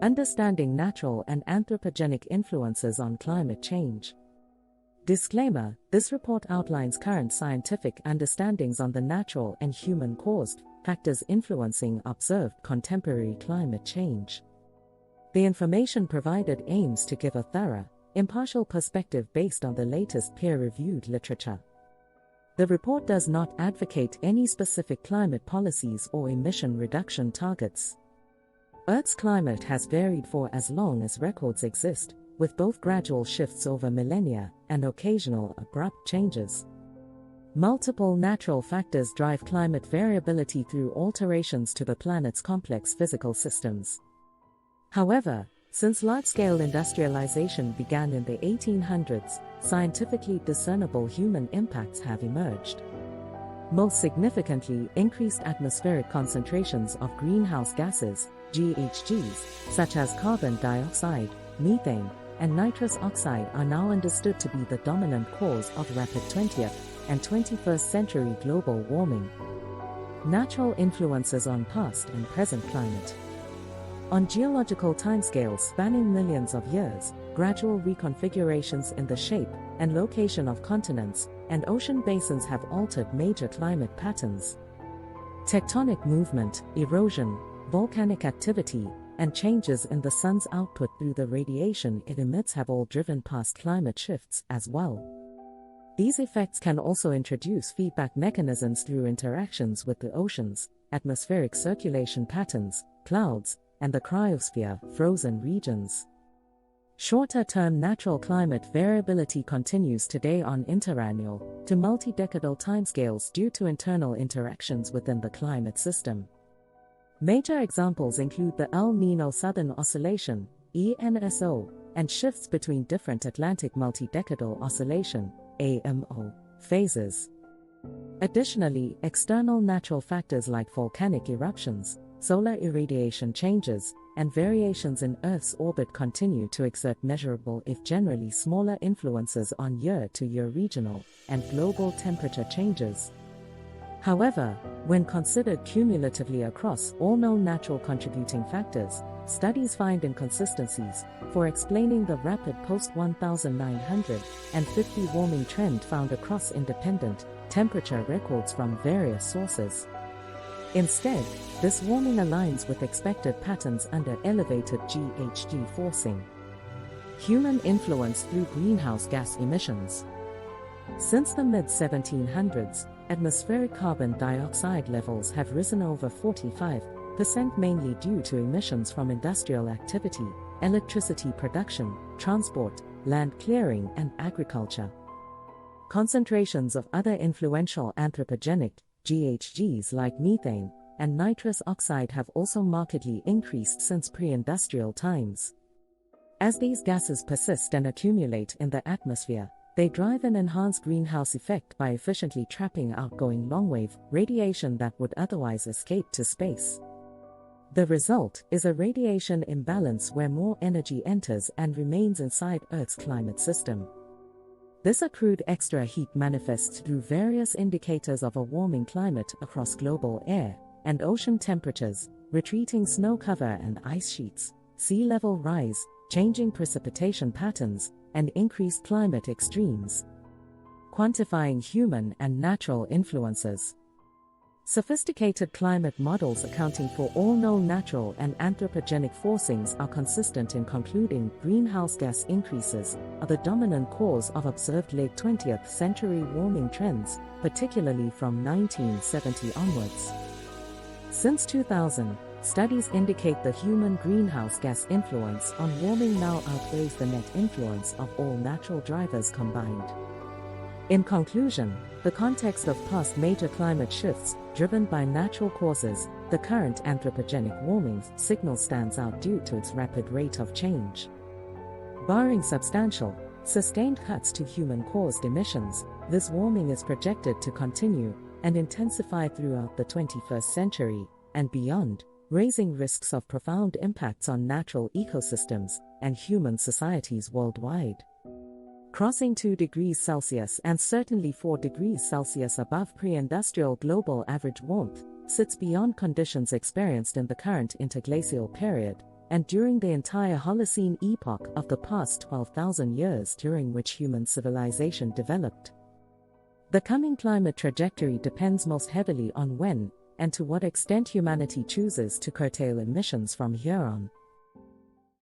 Understanding natural and anthropogenic influences on climate change. Disclaimer: this report outlines current scientific understandings on the natural and human-caused factors influencing observed contemporary climate change. The information provided aims to give a thorough, impartial perspective based on the latest peer-reviewed literature. The report does not advocate any specific climate policies or emission reduction targets. Earth's climate has varied for as long as records exist, with both gradual shifts over millennia and occasional abrupt changes. Multiple natural factors drive climate variability through alterations to the planet's complex physical systems. However, since large-scale industrialization began in the 1800s, scientifically discernible human impacts have emerged. Most significantly, increased atmospheric concentrations of greenhouse gases, GHGs, such as carbon dioxide, methane, and nitrous oxide are now understood to be the dominant cause of rapid 20th and 21st century global warming. Natural influences on past and present climate. On geological timescales spanning millions of years, gradual reconfigurations in the shape and location of continents and ocean basins have altered major climate patterns. Tectonic movement, erosion, volcanic activity, and changes in the sun's output through the radiation it emits have all driven past climate shifts as well. These effects can also introduce feedback mechanisms through interactions with the oceans, atmospheric circulation patterns, clouds, and the cryosphere, frozen regions. Shorter-term natural climate variability continues today on interannual to multi-decadal timescales due to internal interactions within the climate system. Major examples include the El Niño Southern Oscillation, ENSO, and shifts between different Atlantic multi-decadal oscillation, AMO, phases. Additionally, external natural factors like volcanic eruptions, solar irradiation changes, and variations in Earth's orbit continue to exert measurable if generally smaller influences on year-to-year regional and global temperature changes. However, when considered cumulatively across all known natural contributing factors, studies find inconsistencies for explaining the rapid post-1950 warming trend found across independent temperature records from various sources. Instead, this warming aligns with expected patterns under elevated GHG forcing. Human influence through greenhouse gas emissions. Since the mid-1700s, atmospheric carbon dioxide levels have risen over 45%, mainly due to emissions from industrial activity, electricity production, transport, land clearing, and agriculture. Concentrations of other influential anthropogenic GHGs like methane and nitrous oxide have also markedly increased since pre-industrial times. As these gases persist and accumulate in the atmosphere, they drive an enhanced greenhouse effect by efficiently trapping outgoing long-wave radiation that would otherwise escape to space. The result is a radiation imbalance where more energy enters and remains inside Earth's climate system. This accrued extra heat manifests through various indicators of a warming climate across global air and ocean temperatures, retreating snow cover and ice sheets, sea level rise, changing precipitation patterns, and increased climate extremes. Quantifying human and natural influences. Sophisticated climate models accounting for all known natural and anthropogenic forcings are consistent in concluding greenhouse gas increases are the dominant cause of observed late 20th century warming trends, particularly from 1970 onwards. Since 2000, studies indicate the human greenhouse gas influence on warming now outweighs the net influence of all natural drivers combined. In conclusion, the context of past major climate shifts, driven by natural causes, the current anthropogenic warming signal stands out due to its rapid rate of change. Barring substantial, sustained cuts to human-caused emissions, this warming is projected to continue and intensify throughout the 21st century and beyond, raising risks of profound impacts on natural ecosystems and human societies worldwide. Crossing 2 degrees Celsius and certainly 4 degrees Celsius above pre-industrial global average warmth sits beyond conditions experienced in the current interglacial period, and during the entire Holocene epoch of the past 12,000 years during which human civilization developed. The coming climate trajectory depends most heavily on when and to what extent humanity chooses to curtail emissions from here on.